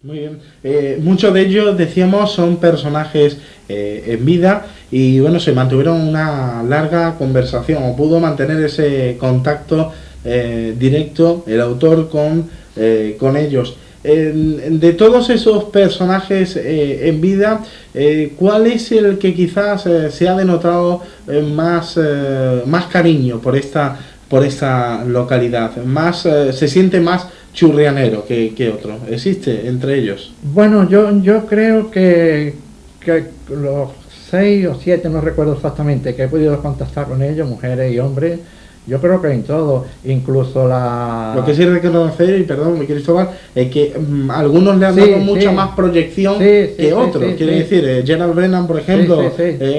Muy bien. Muchos de ellos, decíamos, son personajes en vida y bueno, se mantuvieron una larga conversación o pudo mantener ese contacto directo el autor con ellos. De todos esos personajes en vida, ¿cuál es el que quizás se ha denotado más cariño por esta localidad? Se siente más churrianero que otro. ¿Existe entre ellos? Bueno, yo creo que los 6 o 7, no recuerdo exactamente, que he podido contactar con ellos, mujeres y hombres, yo creo que en todo, incluso Lo que sí hay que reconocer, y perdón, mi Cristóbal, es que algunos le han dado mucha más proyección que otros. Quiere decir, Gerald Brennan, por ejemplo,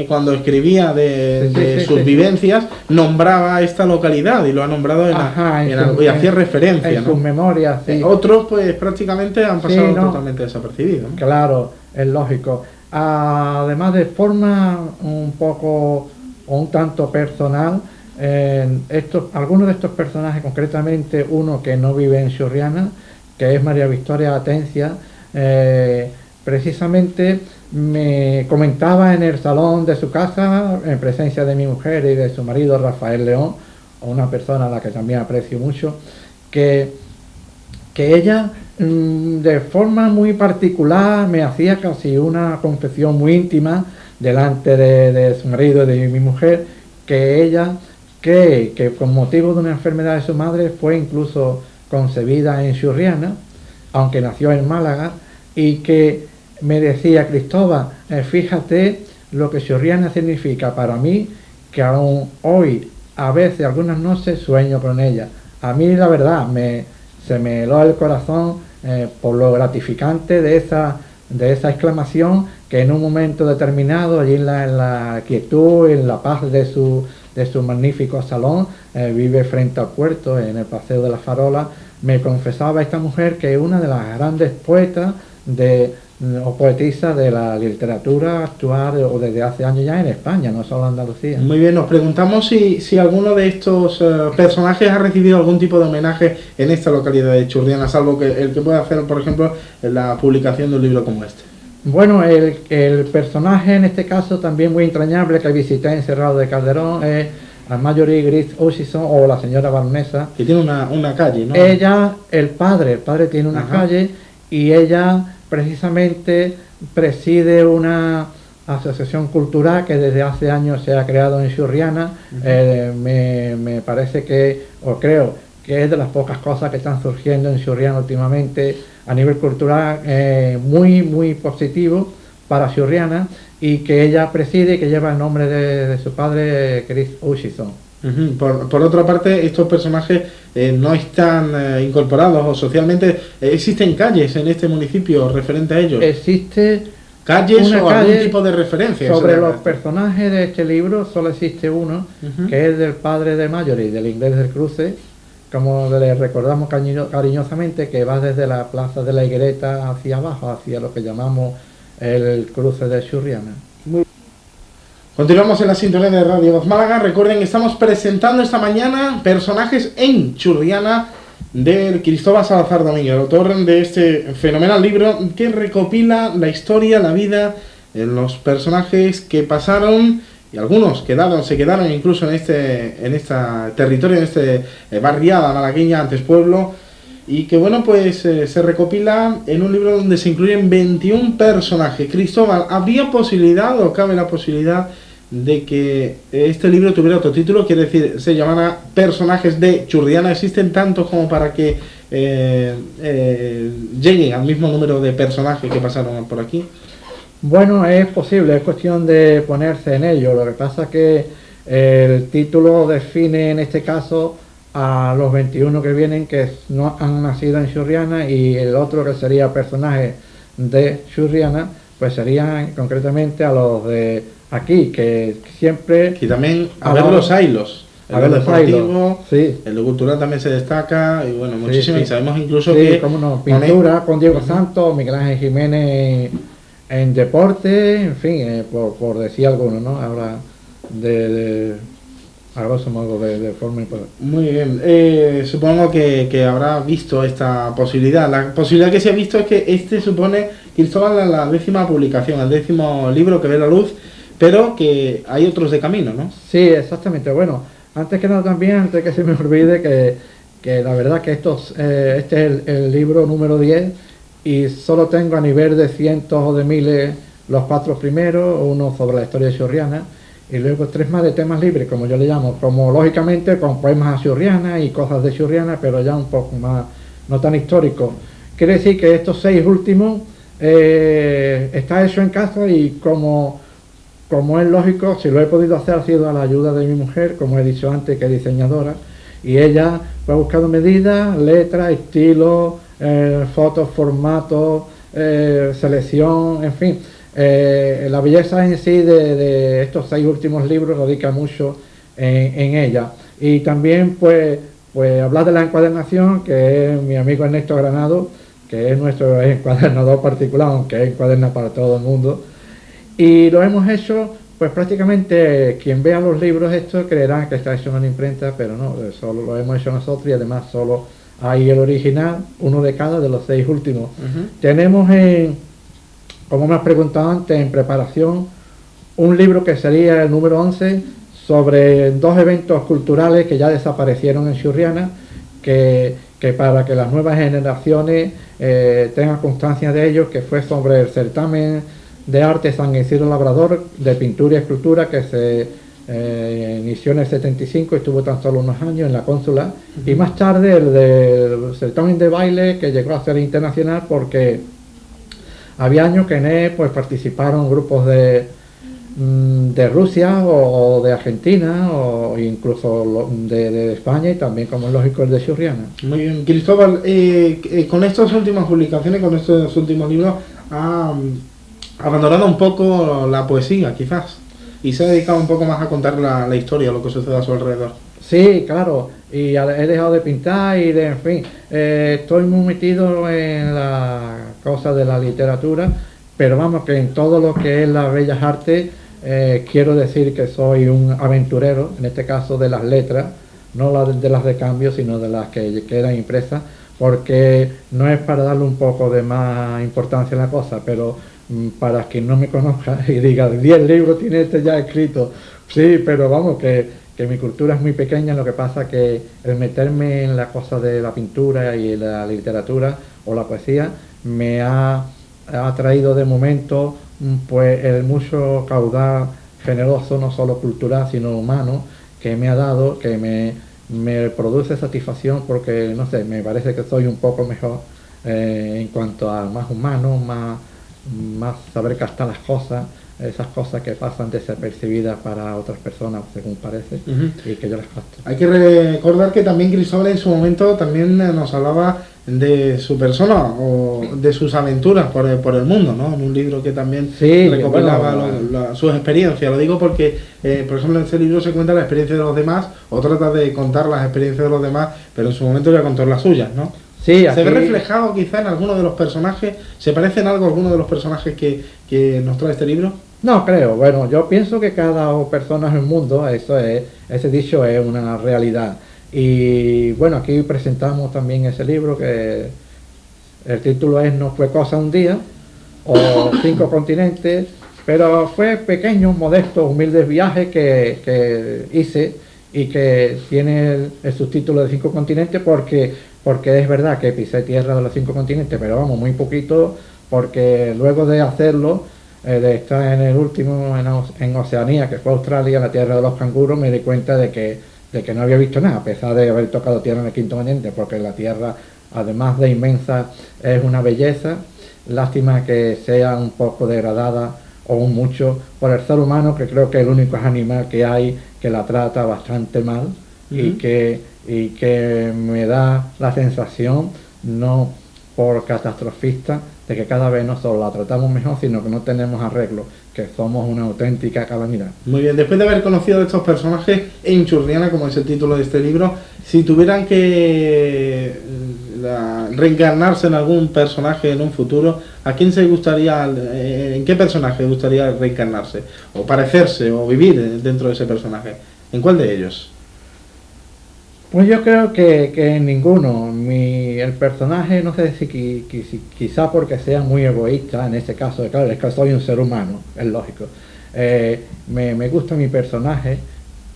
cuando escribía de sus vivencias, nombraba esta localidad y lo ha nombrado y hacía referencia. En sus memorias, Otros, pues prácticamente han pasado totalmente desapercibidos, ¿no? Claro, es lógico. Además, de forma un poco o un tanto personal, algunos de estos personajes, concretamente uno que no vive en Churriana, que es María Victoria Atencia, precisamente me comentaba en el salón de su casa, en presencia de mi mujer y de su marido Rafael León, una persona a la que también aprecio mucho, que ella de forma muy particular me hacía casi una confesión muy íntima delante de su marido y de mi mujer, que ella que con motivo de una enfermedad de su madre fue incluso concebida en Churriana, aunque nació en Málaga, y que me decía: Cristóbal, fíjate lo que Churriana significa para mí, que aún hoy, a veces, algunas noches, sueño con ella. A mí, la verdad, se me heló el corazón por lo gratificante de esa exclamación, que en un momento determinado, allí en la quietud, en la paz de su magnífico salón, vive frente al puerto, en el Paseo de la Farola, me confesaba esta mujer que es una de las grandes poetas o poetisas de la literatura actual o desde hace años ya en España, no solo en Andalucía. Muy bien, nos preguntamos si alguno de estos personajes ha recibido algún tipo de homenaje en esta localidad de Churriana, salvo que el que pueda hacer, por ejemplo, la publicación de un libro como este. Bueno, el personaje en este caso también muy entrañable que visité en Cerrado de Calderón es a Marjorie Grace Hutchison, o la señora baronesa. Que tiene una calle, ¿no? Ella, el padre tiene una calle, y ella precisamente preside una asociación cultural que desde hace años se ha creado en Churriana. Me parece creo que es de las pocas cosas que están surgiendo en Churriana últimamente a nivel cultural, muy positivo para Churriana, y que ella preside, que lleva el nombre de su padre, Chris Hutchison. Por otra parte, estos personajes no están incorporados o socialmente. ¿Existen calles en este municipio referente a ellos? Existe calles o algún tipo de referencia. Sobre los personajes de este libro solo existe uno, que es del padre de Marjorie, del Inglés del Cruce, como le recordamos cariñosamente, que va desde la plaza de la Higuereta hacia abajo, hacia lo que llamamos el cruce de Churriana. Continuamos en la sintonía de Radio Voz Málaga. Recuerden que estamos presentando esta mañana personajes en Churriana del Cristóbal Salazar Domínguez, el autor de este fenomenal libro que recopila la historia, la vida, los personajes que pasaron, y algunos se quedaron incluso en este territorio, en este barriada malagueña, antes pueblo, y que bueno, pues se recopila en un libro donde se incluyen 21 personajes. Cristóbal, ¿habría posibilidad o cabe la posibilidad de que este libro tuviera otro título? Quiere decir, se llamara Personajes de Churriana. ¿Existen tantos como para que lleguen al mismo número de personajes que pasaron por aquí? Bueno, es posible, es cuestión de ponerse en ello. Lo que pasa es que el título define en este caso a los 21 que vienen, que no han nacido en Churriana, y el otro, que sería Personajes de Churriana, pues serían concretamente a los de aquí, que siempre... Y también a ver los ailos. El deportivo, sí. El cultural también se destaca, y bueno, muchísimas, y sabemos incluso sí, que... cómo no, pintura con Diego Santos, Miguel Ángel Jiménez en deporte, en fin, por decir alguno, ¿no? Ahora a grosso modo, de forma importante. Muy bien, supongo que habrá visto esta posibilidad. La posibilidad que se ha visto es que este supone, Cristóbal, la 10ª publicación, el 10º libro que ve la luz, pero que hay otros de camino, ¿no? Sí, exactamente. Bueno, antes que nada también, antes que se me olvide, que la verdad que este es el libro número 10 y solo tengo a nivel de cientos o de miles los 4 primeros, uno sobre la historia de Churriana y luego 3 más de temas libres, como yo le llamo, como lógicamente con poemas a Churriana y cosas de Churriana, pero ya un poco más, no tan histórico. Quiere decir que estos 6 últimos está hecho en casa y como es lógico, si lo he podido hacer ha sido a la ayuda de mi mujer, como he dicho antes, que es diseñadora, y ella ha buscado medidas, letras, estilos, fotos, formatos, selección, en fin. La belleza en sí de estos 6 últimos libros radica mucho en ella. Y también pues hablar de la encuadernación, que es mi amigo Ernesto Granado, que es nuestro encuadernador particular, aunque encuaderna para todo el mundo. Y lo hemos hecho, pues prácticamente quien vea los libros estos creerá que está hecho en una imprenta, pero no, solo lo hemos hecho nosotros y además solo hay el original, uno de cada de los 6 últimos. Tenemos, como me has preguntado antes, en preparación, un libro que sería el número 11 sobre 2 eventos culturales que ya desaparecieron en Churriana, que para que las nuevas generaciones tengan constancia de ellos, que fue sobre el certamen de arte San Isidro Labrador de pintura y escultura que se inició en el 75 y estuvo tan solo unos años en la cónsula, y más tarde el del certamen de baile que llegó a ser internacional porque había años que en él pues participaron grupos de Rusia o de Argentina o incluso de España y también, como es lógico, el de Churriana. Muy bien, Cristóbal, con estas últimas publicaciones, con estos últimos libros, abandonado un poco la poesía, quizás, y se ha dedicado un poco más a contar la historia, lo que sucede a su alrededor. Sí, claro, y he dejado de pintar y en fin, estoy muy metido en la cosa de la literatura, pero vamos, que en todo lo que es las bellas artes, quiero decir que soy un aventurero, en este caso de las letras, no de las de cambio, sino de las que quedan impresas, porque no es para darle un poco de más importancia a la cosa, pero para quien no me conozca y diga 10 libros tiene este ya escrito, sí, pero vamos, que mi cultura es muy pequeña, lo que pasa que el meterme en la cosa de la pintura y la literatura o la poesía me ha traído de momento pues el mucho caudal generoso, no solo cultural sino humano, que me ha dado, que me produce satisfacción porque, no sé, me parece que soy un poco mejor en cuanto a más humano, más saber captar las cosas, esas cosas que pasan desapercibidas para otras personas, según parece, y que yo las capto. Hay que recordar que también Cristóbal en su momento también nos hablaba de su persona o de sus aventuras por el mundo, ¿no? En un libro que también recopilaba sus experiencias. Lo digo porque, por ejemplo, en este libro se cuenta la experiencia de los demás, o trata de contar las experiencias de los demás, pero en su momento ya contó las suyas, ¿no? Sí, aquí... ¿Se ve reflejado quizá en alguno de los personajes? ¿Se parece en algo a alguno de los personajes que nos trae este libro? No creo. Bueno, yo pienso que cada persona es un mundo, ese dicho es una realidad. Y bueno, aquí presentamos también ese libro que el título es No fue cosa un día, o 5 continentes, pero fue pequeños, modestos, humildes viajes que hice y que tiene el subtítulo de 5 continentes porque es verdad que pisé tierra de los 5 continentes, pero vamos, muy poquito, porque luego de hacerlo, de estar en el último, en Oceanía, que fue Australia, la tierra de los canguros, me di cuenta de que no había visto nada, a pesar de haber tocado tierra en el 5º continente, porque la tierra, además de inmensa, es una belleza. Lástima que sea un poco degradada o un mucho por el ser humano, que creo que el único animal que hay que la trata bastante mal y que me da la sensación, no por catastrofista, de que cada vez no solo la tratamos mejor, sino que no tenemos arreglo, que somos una auténtica calamidad. Muy bien, después de haber conocido a estos personajes en Churriana, como es el título de este libro, si tuvieran que reencarnarse en algún personaje en un futuro, ¿a quién se gustaría, en qué personaje gustaría reencarnarse? O parecerse, o vivir dentro de ese personaje. ¿En cuál de ellos? Pues yo creo que en ninguno. El personaje, no sé si quizá porque sea muy egoísta, en ese caso, claro, es que soy un ser humano, es lógico. Me gusta mi personaje,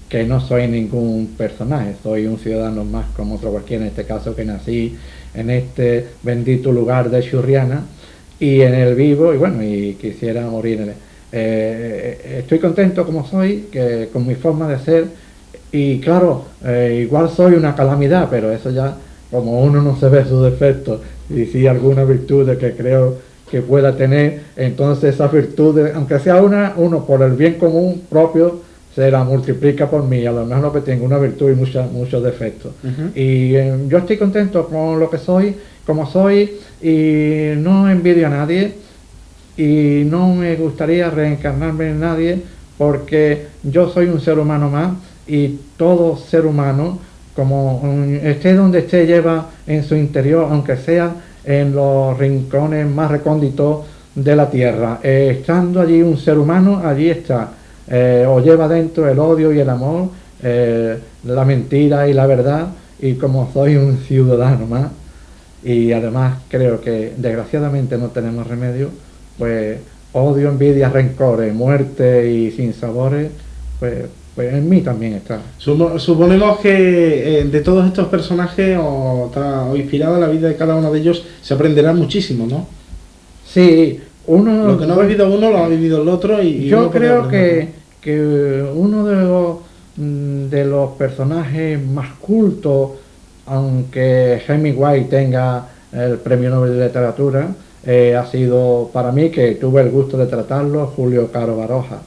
que no soy ningún personaje, soy un ciudadano más como otro cualquiera, en este caso que nací en este bendito lugar de Churriana y en el vivo, y bueno, y quisiera morir en él. Estoy contento como soy, con mi forma de ser. Y claro, igual soy una calamidad, pero eso ya, como uno no se ve sus defectos y sí alguna virtud que creo que pueda tener, entonces esas virtudes, aunque sea uno por el bien común propio, se la multiplica por mí, a lo mejor lo que tengo una virtud y muchos defectos. Y yo estoy contento con lo que soy, como soy, y no envidio a nadie, y no me gustaría reencarnarme en nadie, porque yo soy un ser humano más, y todo ser humano, como esté donde esté, lleva en su interior, aunque sea en los rincones más recónditos de la tierra, estando allí un ser humano, allí está, o lleva dentro el odio y el amor, la mentira y la verdad, y como soy un ciudadano más, y además creo que desgraciadamente no tenemos remedio, pues odio, envidia, rencores, muerte y sinsabores, pues en mí también está. Suponemos que de todos estos personajes o inspirado en la vida de cada uno de ellos se aprenderá muchísimo, ¿no? Sí, lo que no ha vivido uno lo ha vivido el otro y yo creo que uno de los personajes más cultos, aunque Hemingway tenga el Premio Nobel de Literatura, ha sido para mí, que tuve el gusto de tratarlo, Julio Caro Baroja.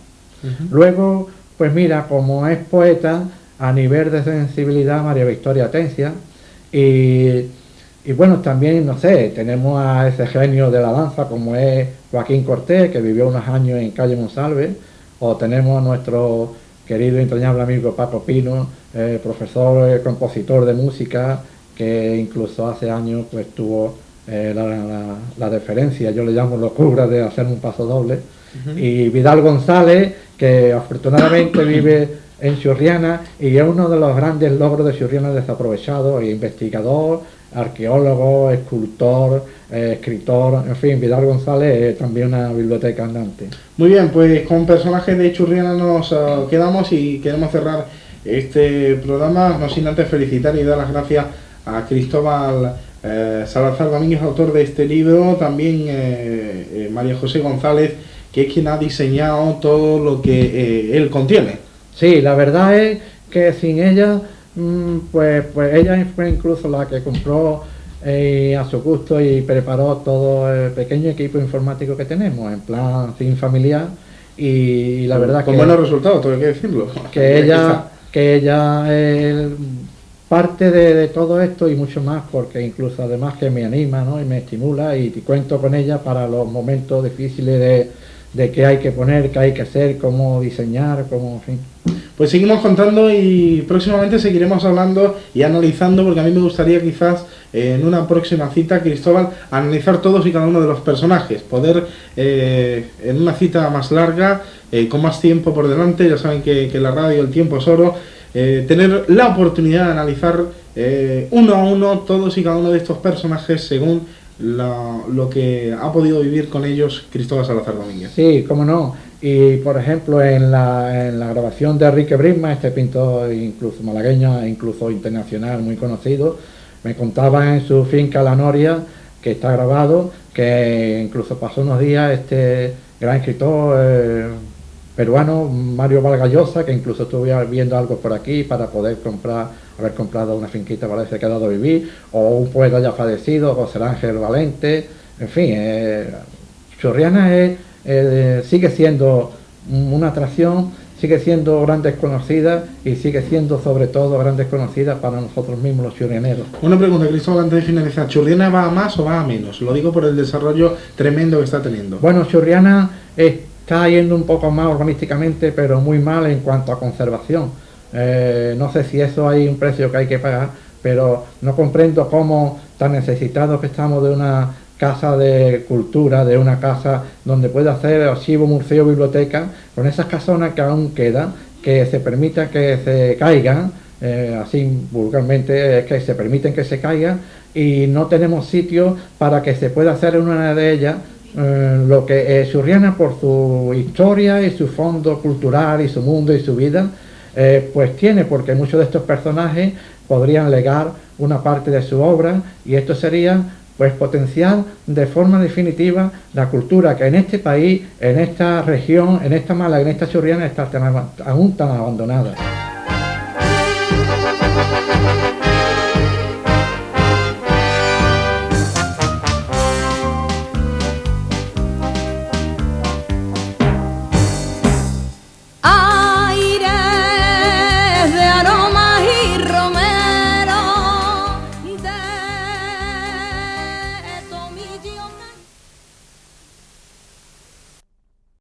Luego, pues mira, como es poeta, a nivel de sensibilidad, María Victoria Atencia, y bueno, también, no sé, tenemos a ese genio de la danza como es Joaquín Cortés, que vivió unos años en Calle Monsalve, o tenemos a nuestro querido y entrañable amigo Paco Pino, profesor, compositor de música, que incluso hace años pues tuvo la deferencia, yo le llamo locura, de hacer un paso doble. Y Vidal González, que afortunadamente vive en Churriana y es uno de los grandes logros de Churriana desaprovechado, investigador, arqueólogo, escultor, escritor, en fin, Vidal González es también una biblioteca andante. Muy bien, pues con personajes de Churriana nos quedamos y queremos cerrar este programa, no sin antes felicitar y dar las gracias a Cristóbal Salazar Domínguez, autor de este libro, también María José González, que es quien ha diseñado todo lo que él contiene. Sí, la verdad es que sin ella, pues ella fue incluso la que compró a su gusto y preparó todo el pequeño equipo informático que tenemos, en plan sin familiar, y la verdad con que... buenos resultados, todo hay que decirlo. Que ella parte de todo esto y mucho más, porque incluso además que me anima, ¿no? Y me estimula, y cuento con ella para los momentos difíciles de qué hay que poner, qué hay que hacer, cómo diseñar, cómo, en fin. Pues seguimos contando y próximamente seguiremos hablando y analizando, porque a mí me gustaría quizás en una próxima cita, Cristóbal, analizar todos y cada uno de los personajes, poder en una cita más larga, con más tiempo por delante, ya saben que en la radio el tiempo es oro, tener la oportunidad de analizar uno a uno todos y cada uno de estos personajes según lo que ha podido vivir con ellos Cristóbal Salazar Domínguez. Sí, cómo no. Y por ejemplo en la grabación de Enrique Brisma, este pintor incluso malagueño, incluso internacional, muy conocido, me contaba en su finca La Noria, que está grabado, que incluso pasó unos días este gran escritor peruano, Mario Vargas Llosa, que incluso estuve viendo algo por aquí para poder haber comprado una finquita para haberse quedado a vivir, o un poeta ya fallecido, José Ángel Valente, en fin, Churriana sigue siendo una atracción, sigue siendo gran desconocida y sigue siendo sobre todo gran desconocida para nosotros mismos los churrianeros. Una pregunta, Cristóbal, antes de finalizar, ¿Churriana va a más o va a menos? Lo digo por el desarrollo tremendo que está teniendo. Bueno, Churriana está yendo un poco más urbanísticamente, pero muy mal en cuanto a conservación. No sé si eso hay un precio que hay que pagar, pero no comprendo cómo tan necesitados que estamos de una casa de cultura, de una casa donde pueda hacer archivo, museo, biblioteca, con esas casonas que aún quedan, que se permita que se caigan, así vulgarmente, es que se permiten que se caigan, y no tenemos sitio para que se pueda hacer en una de ellas lo que Churriana, por su historia y su fondo cultural y su mundo y su vida, pues tiene, porque muchos de estos personajes podrían legar una parte de su obra, y esto sería pues potenciar de forma definitiva la cultura que en este país, en esta región, en esta Málaga, en esta Churriana está aún tan abandonada.